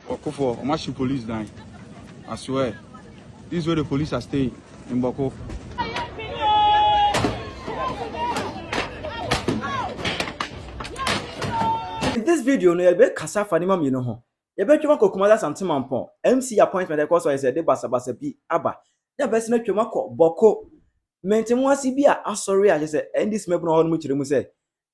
Okufo, Omashi police dying. I swear. This is where the police are staying in Bawku. In this video, no, you be kasa fanima mi no ho. You be twema Bawku Asante Mampong MC appointment because I said de basa bi aba. Ya be se na twema ko Bawku. Mentemu asi bi a asori a say NDC mebu no ho no chire mu say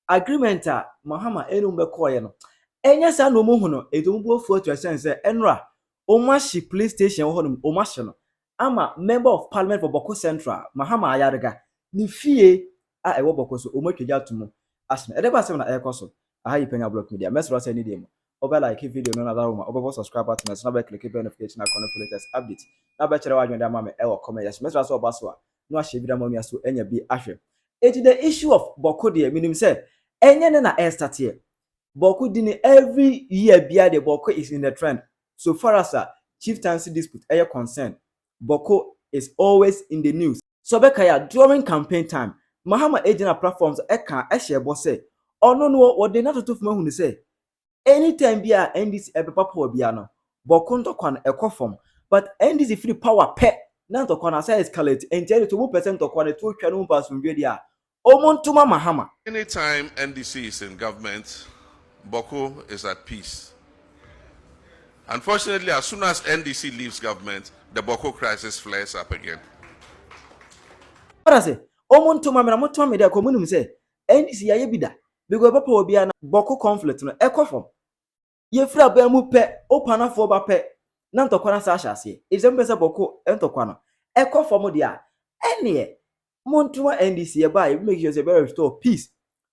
agreement a Mahama enu be ko ye no. Enya sa no mu hu no eto mu ofu otu esen say enra Omashi police station ho no Omashi no ama member of parliament for Bawku Central Mahama Ayarega ni fie a ewo Bawku so omatwaja atumo asme ede ba se na ekoso aha Penyah block media mesro say ni dem oba like video no na da room oba subscribe button na be click notification icon for latest update na be chere wa dwon da ma me ewo comment yes mesro say oba so a no ahye bi da ma so enya bi ahwe it the issue of Bawku there minim say enye ne na start here Bawku dini every year bia the Bawku is in the trend so far as a chieftaincy dispute are concerned Bawku is always in the news so bekaya during campaign time Mahama agent platforms eka ehye bo say ono no wo de na to fuma hu ni say anytime bia NDC ebepapo bia no Bawku ntokwa no ekofom but NDC free power pe na ntokwa na say escalate enti to 2% ntokwa na to twa no pass from dia omontuma Mahama. Anytime NDC is in government, Bawku is at peace. Unfortunately, as soon as NDC leaves government, the Bawku crisis flares up again. What I say? Omontuma me na motuma me dey komunum say NDC ya yebida because papa obi na Bawku conflict no ekofom. Ye fra ba mu pe opanafo ba pe na ntokwa na sa ahase. Example say Bawku entokwa no ekofom dia ene Montuma NDC ye buy make sure say be restore peace.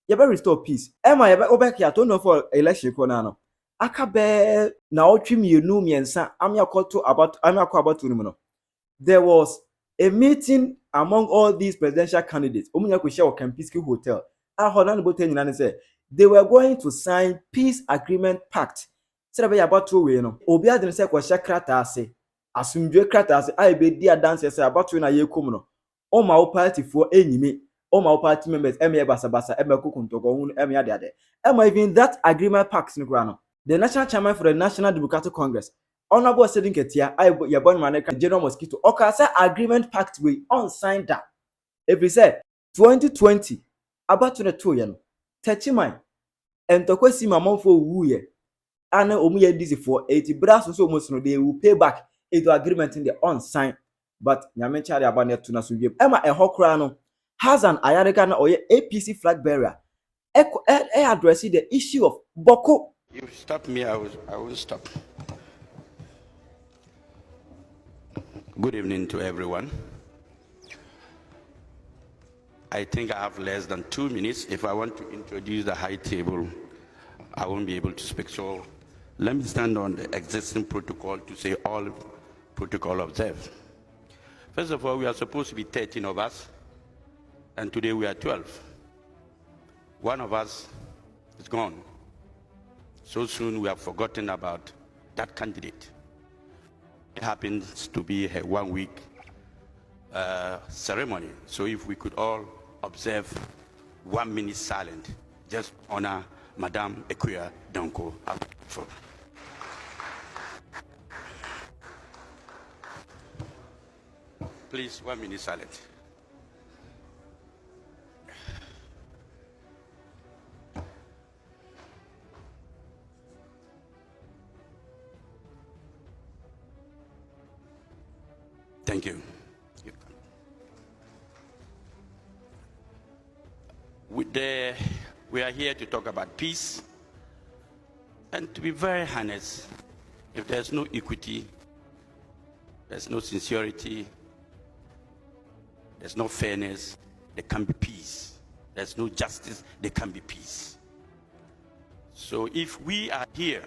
Ye be restore peace. Emma ye be obek to no for election ko na no. Aka be na otwi mienu miensa amiakoto about no. There was a meeting among all these presidential candidates. Omunya ko share Campiski Hotel. A honan bote nyina say they were going to sign peace agreement pact. Say be about to we no. Obi adin say ko share krata ase. Asumdwe krata ase ai be dia dance say about to na ye kom no. Oma o party for enyime oma o party members eme basa eme kokuntogo hu eme ade ema even that agreement pact no no the national chairman for the National Democratic Congress honorable Sedin Ketia ya bon maneka General Mosquito okasa agreement pact we unsigned that every say 2020 about 22 ye no techiman entokwesi mamonfo wu ye ana omu ye dizzy for 80 brass so almost no they will pay back into agreement in the unsigned. But Nyamenchari Abane Tuna Sugib Emma Ehokra no has an Ayarega na oye APC flag bearer. Addressing the issue of Bawku. You stop me, I will stop. Good evening to everyone. I think I have less than 2 minutes. If I want to introduce the high table, I won't be able to speak. So let me stand on the existing protocol to say all protocol observed. First of all, we are supposed to be 13 of us, and today we are 12. One of us is gone. So soon we have forgotten about that candidate. It happens to be a 1-week ceremony. So if we could all observe 1 minute silent, just honor Madame Eeii Donko. Please, 1 minute silent. Thank you. We are here to talk about peace, and to be very honest, if there's no equity, there's no sincerity, there's no fairness, there can be peace. There's no justice, there can be peace. So if we are here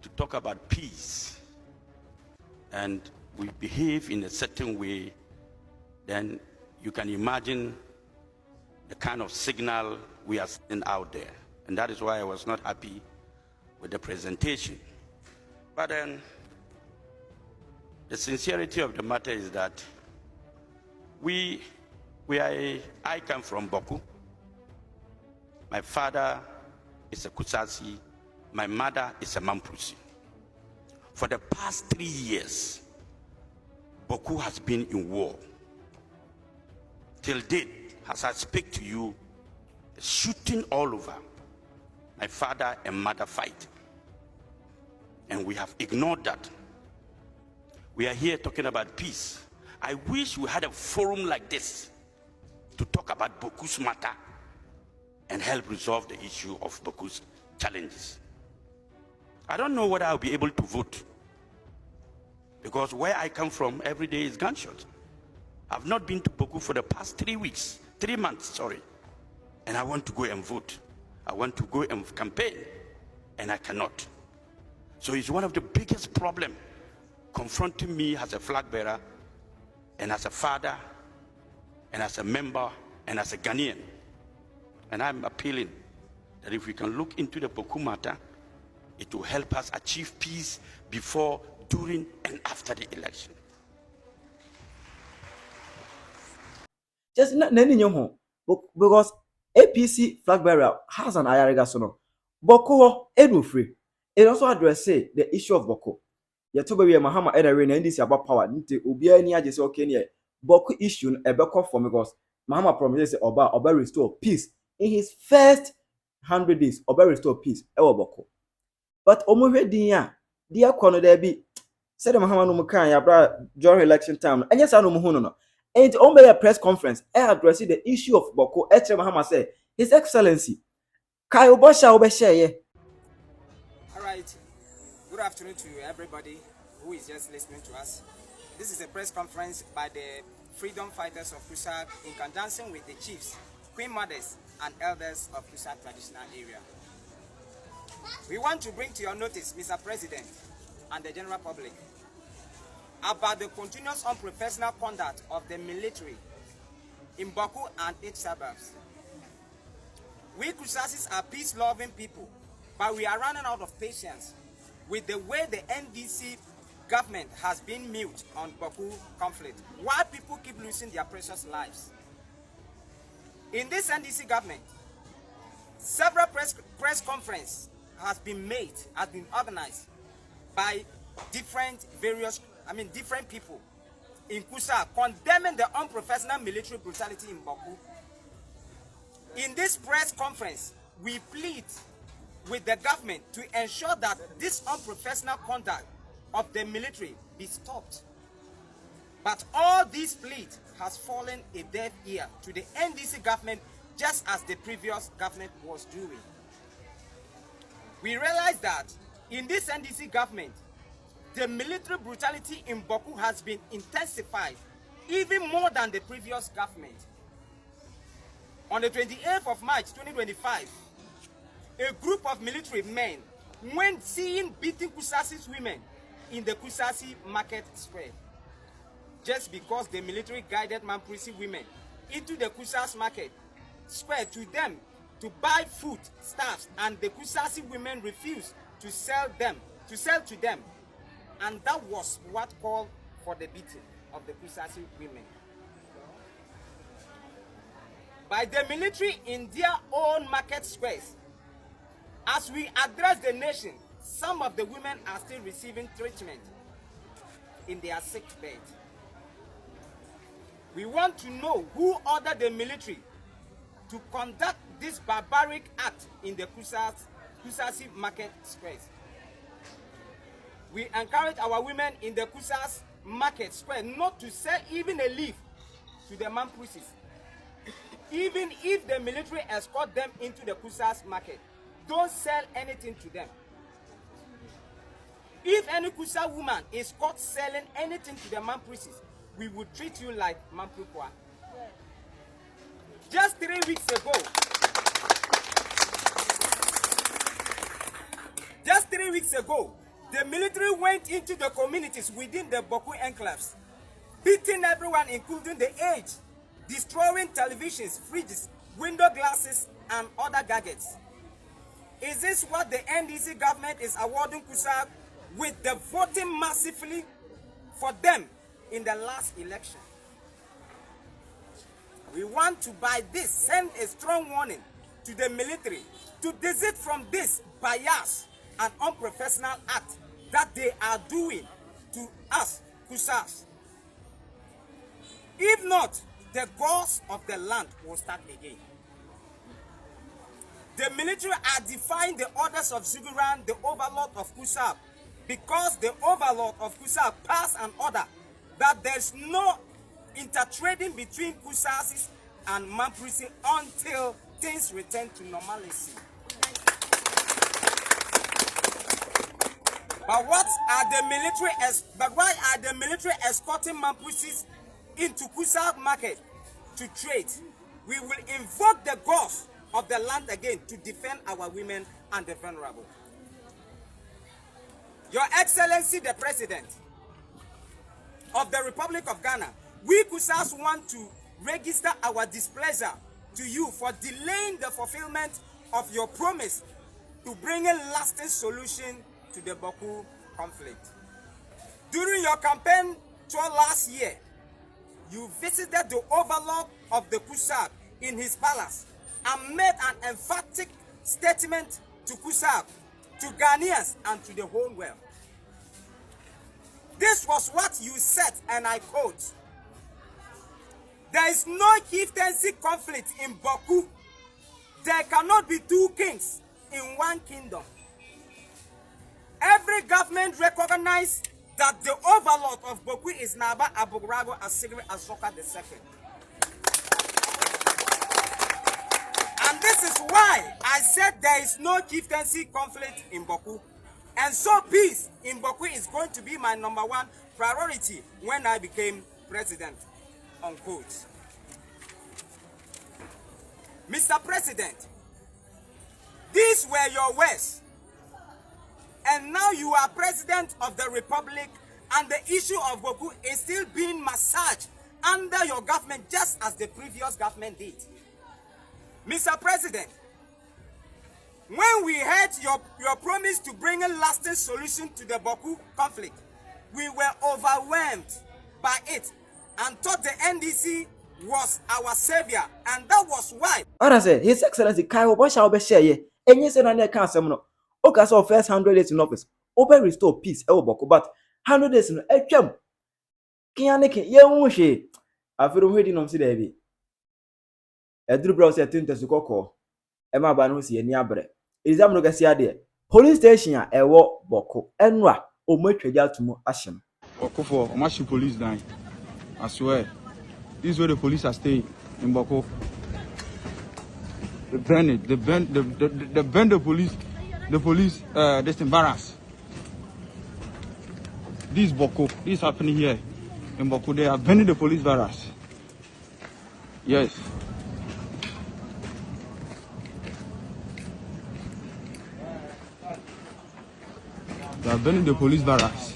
to talk about peace and we behave in a certain way, then you can imagine the kind of signal we are sending out there. And that is why I was not happy with the presentation. But then the sincerity of the matter is that I come from Bawku. My father is a Kusasi. My mother is a Mampusi. For the past 3 years, Bawku has been in war. Till date, as I speak to you, shooting all over. My father and mother fight. And we have ignored that. We are here talking about peace. I wish we had a forum like this to talk about Bawku's matter and help resolve the issue of Bawku's challenges. I don't know whether I'll be able to vote, because where I come from, every day is gunshot. I've not been to Bawku for the past 3 months, and I want to go and vote. I want to go and campaign, and I cannot. So it's one of the biggest problems confronting me as a flag bearer, and as a father, and as a member, and as a Ghanaian. And I'm appealing that if we can look into the Bawku matter, it will help us achieve peace before, during, and after the election. Just not because APC flag bearer has an ayariga sono. Bawku edu free. It also addresses the issue of Bawku. Yetobe we Mahama Eeii NDC about power. Nti ubia ni aje say okay ni Bawku issue ebeko for because Mahama promises Oba restore peace in his first 100 days. Oba restore peace. Ewo Bawku. But omohwe din a dia kono there be said Mahama no mukan ya bra during election time. Anya sa no muhu no. And on a press conference, I addressed the issue of Bawku. Eche Mahama said, His Excellency, Kai Obosha Obeshe. All right. Good afternoon to everybody who is just listening to us. This is a press conference by the freedom fighters of Kusa in conjunction with the chiefs, queen mothers, and elders of Kusa traditional area. We want to bring to your notice, Mr. President, and the general public, about the continuous unprofessional conduct of the military in Bawku and its suburbs. We Kusasis are peace-loving people, but we are running out of patience with the way the NDC government has been mute on Bawku conflict, while people keep losing their precious lives. In this NDC government, several press conferences has been organized by different people in Kusa condemning the unprofessional military brutality in Bawku. In this press conference, we plead with the government to ensure that this unprofessional conduct of the military be stopped. But all these pleas has fallen a deaf ear to the NDC government, just as the previous government was doing. We realize that in this NDC government, the military brutality in Bawku has been intensified even more than the previous government. On the 28th of March 2025, a group of military men went seen beating Kusasi's women in the Kusasi market square. Just because the military guided Mampusi women into the Kusas market square to them to buy food, stuffs, and the Kusasi women refused to sell to them. And that was what called for the beating of the Kusasi women. By the military in their own market squares. As we address the nation, some of the women are still receiving treatment in their sick bed. We want to know who ordered the military to conduct this barbaric act in the Kusasi market squares. We encourage our women in the Kusas market square not to sell even a leaf to the Mampusis, even if the military escort them into the Kusas market. Don't sell anything to them. If any Kusa woman is caught selling anything to the Mampusis, we will treat you like Mampukwa. Just 3 weeks ago, the military went into the communities within the Bawku enclaves, beating everyone, including the aged, destroying televisions, fridges, window glasses, and other gadgets. Is this what the NDC government is awarding Kusa with the voting massively for them in the last election? We want to, by this, send a strong warning to the military to desist from this bias and unprofessional act that they are doing to us, Kusas. If not, the gods of the land will start again. The military are defying the orders of Ziguran, the overlord of Kusab, because the overlord of Kusab passed an order that there's no intertrading between Kusasis and Mamprisi until things return to normalcy. But why are the military escorting Mamprisis into Kusab market to trade? We will invoke the gods of the land again to defend our women and the vulnerable. Your Excellency, the President of the Republic of Ghana, we Kusas want to register our displeasure to you for delaying the fulfillment of your promise to bring a lasting solution to the Bawku conflict. During your campaign tour last year, you visited the overlord of the Kusab in his palace and made an emphatic statement to Kusab, to Ghanaians, and to the whole world. This was what you said, and I quote, "There is no chieftaincy conflict in Bawku. There cannot be two kings in one kingdom. Every government recognizes that the overlord of Bawku is Naba Abugrago Asigri Azoka II. And this is why I said there is no chieftaincy conflict in Bawku. And so peace in Bawku is going to be my #1 priority when I became president." Unquote. Mr. President, these were your words. And now you are president of the republic, and the issue of Bawku is still being massaged under your government, just as the previous government did. Mr. President, when we heard your promise to bring a lasting solution to the Bawku conflict, we were overwhelmed by it and thought the NDC was our savior, and that was why. I say, His Excellency Kaiwo Bosha Obesheye, and yes, and I can't say no. Okay, so first 100 days in office, open restore peace, Bawku, but 100 days in a jump. Kianeke, Yamushi, I feel waiting on Sidevi. A drew browse at Tintas Coco, Emma Banusi, and Yabre. Is Amrogasia, police station, a war, Bawku, and Ra, or much to more action. Okufo, Omashi police dying. I swear. This is where the police are staying in Bawku. They burn it. They burn the police. The police, this embarrass. This Bawku, this is happening here in Bawku. They are burning the police barracks. Yes. They are burning the police barracks.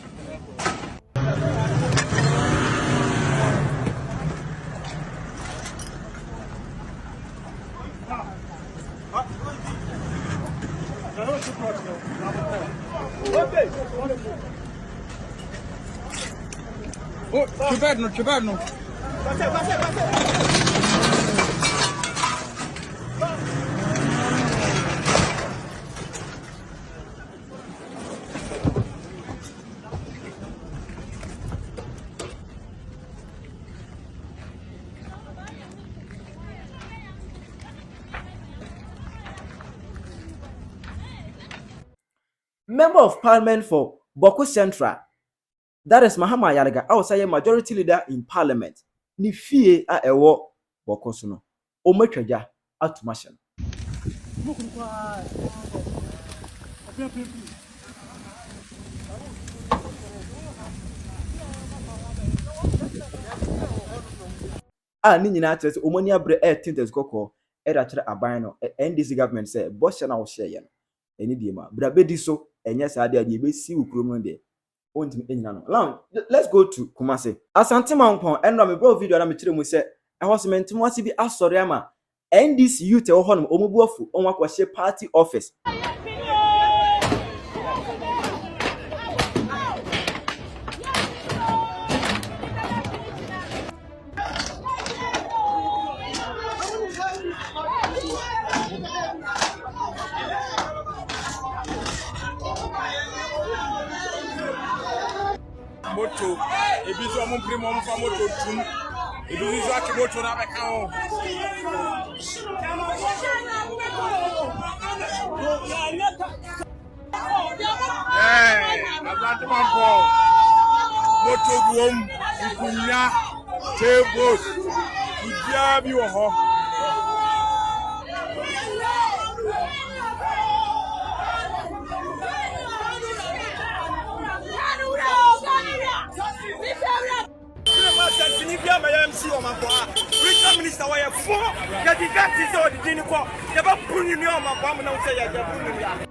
Oh, Ciuberno. Member of Parliament for Bawku Central, that is Mahama Yalaga, I will say majority leader in Parliament. Ni fie a ewo Bawku sono. Ometwaja atumashan. Ni nyina atre omoni abre tintes koko era kire aban no NDC government say bosha na wo share ye no. Eni diema brabedi so enye saade ade be si ukrom no de. Now, let's go to Kusasi. Asante Mampong and me bro video na me kire mu se ehosment mu ase bi asori ama NDC youth e ho no omubuafu onwa kwahye party office. moto ebi so mo mpiri mo mfa moto tum ebi so ake moto na be ka ho Asante Mampong moto guom ikunya tables ibia bi wo ho Richard Minister, why for that the got is all the dinner call. Never put in your mouth, I'm not saying you're putting it out.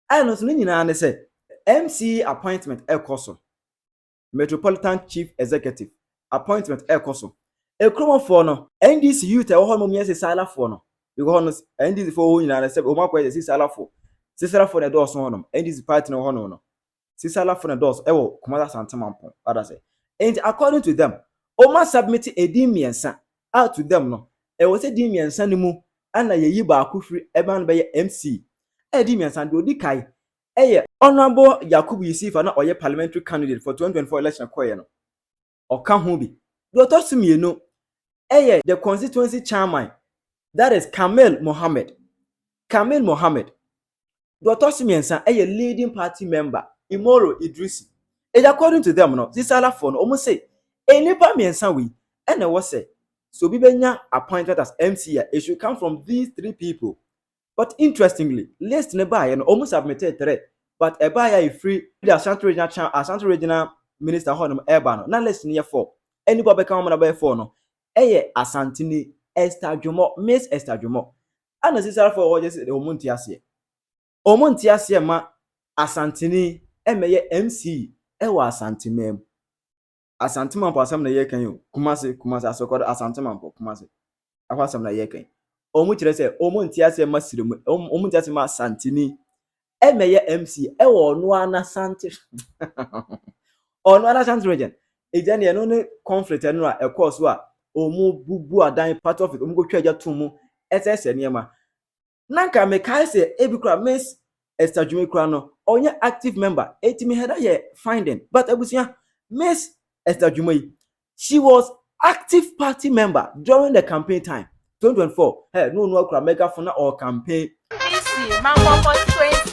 I know so nyina say MC appointment ekoso Metropolitan Chief Executive appointment ekoso ekromo for no NDC youth e wo ho no miese sala for no because NDC for ho nyina say o makwa say sala for na do so no NDC party no ho no sala for na do so e wo Kusasi Asante Mampong other say and according to them o ma submit edi miensa out to them no e wo say di miensa ni mu ana yeyi Bawku free e ban be MC edi miensa de odi kai Honorable Yakubu Yusufa na oye parliamentary candidate for 2024 election koye no oka ho bi do to sumie no the constituency chairman, that is Kamel Mohammed do to sumie leading party member Imoro Idrisi according to them no this ala for no almost say enipa miensa we and was say so bi benya appointed as MC it should come from these three people. But interestingly, list nearby and almost submitted three. But a buyer free the Asante Regional Minister Honum Ebano. Now less near 4. Anybody come on by 4 no. Asantini Esther Jumo, Miss Esther Jumo. And as is for all just the Omontiasia ma Asantini MC Ewa Asante mem. Asante Mampong some na ye can you. Kusasi so called Asante Mampong Kusasi. I was some na ye can. Omuchire say omontiase masirimu omontiase ma santini emeye MC ewo onu ana santi onu ana santi region ejane no ne conflict eno a course a omu bubu adan part of it omu go twaja tumu ss niema nanka me kai say ebikura Miss Esther Jumekura no onye active member etimi header ye finding but abusia Miss Esther Jumei she was active party member during the campaign time 2024. Hey, no kura megaphone or campaign. DC, Mampong 20.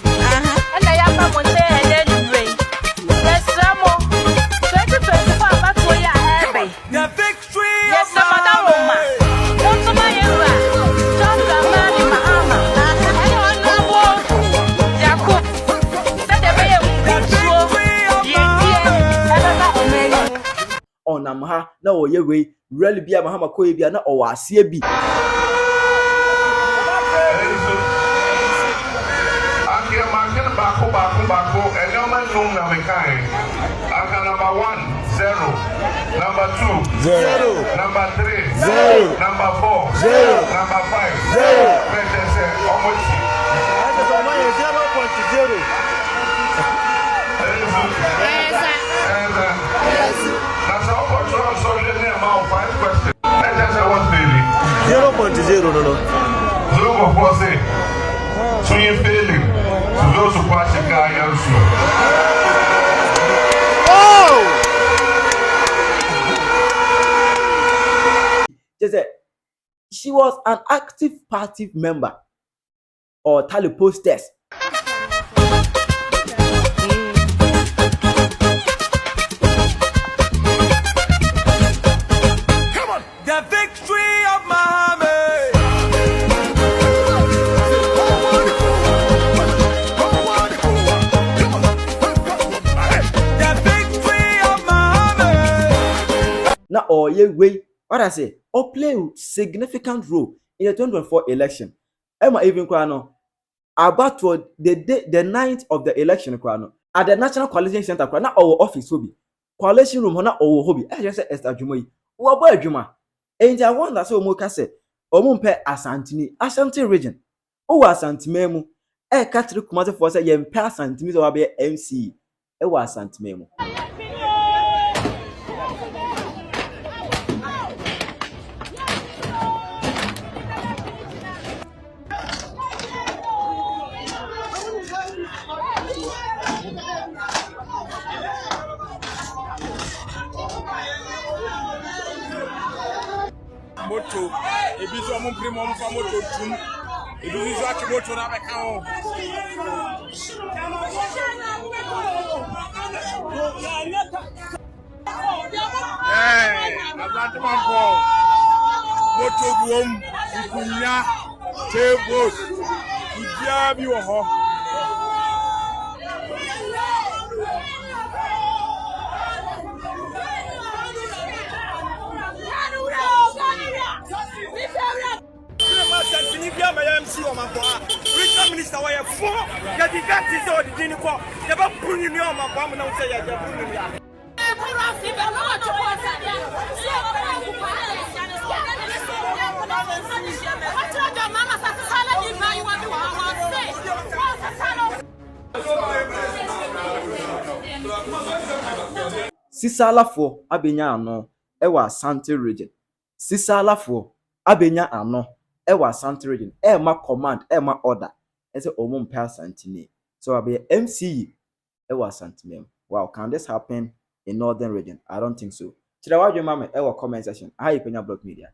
And I am Mampong anyway. Yes, Samo. 2024, that's where I have The victory. Yes, Madam Roma. What's my era? John Gamani Mahama. Anyone know Jacob? Said the way on Namha, no, ye way, really be a Mahama Koyabia or a CB. Bawku, and no man known number 1, 0. Number 2, 0. Number 3, 0. Number 4, 0. Number 5, 0. That's all for sure. So you need about 5 questions. Let's just say what's daily. 0.0, no. 0.4 say. So you're failing. To those who watch the guy also. She was an active party member or tally posters. Come on, the victory of Muhammad. Now, or ye way, what I say, or play a significant role in the 2024 election. Emma even Krano about the 9th of the election Krano at the National Coalition Center Krano our office will be coalition room na our hobby. I just said Esther Jumoi. What boy Juma? And I want that so Moka said, Omumpe Asante region. Oh, Asante Memu. Catholic Kumasi for say Yem Pass Asante or be MC. It was Asante Memu. moto ebi so mo mpre mo fa moto tum ebi so ake moto na beka ho Asante Mampong moto guom ikunya tables ibia bi wo ho MC o Mampong regional minister wa ye fo ya di gati so di dini ko ya ba punu ni o Mampong na unse ya ja punu ya Sisalafo abenya ano ewa Asante region. Sisalafo abenya ano ewa Asante region. Ma command, ma order. Ese omo mpe Asante ni. So abe MCE ewa Asante mem. Wow, can this happen in northern region? I don't think so. Chirawadwe mama ewa comment section. Hi Penyah Block Media.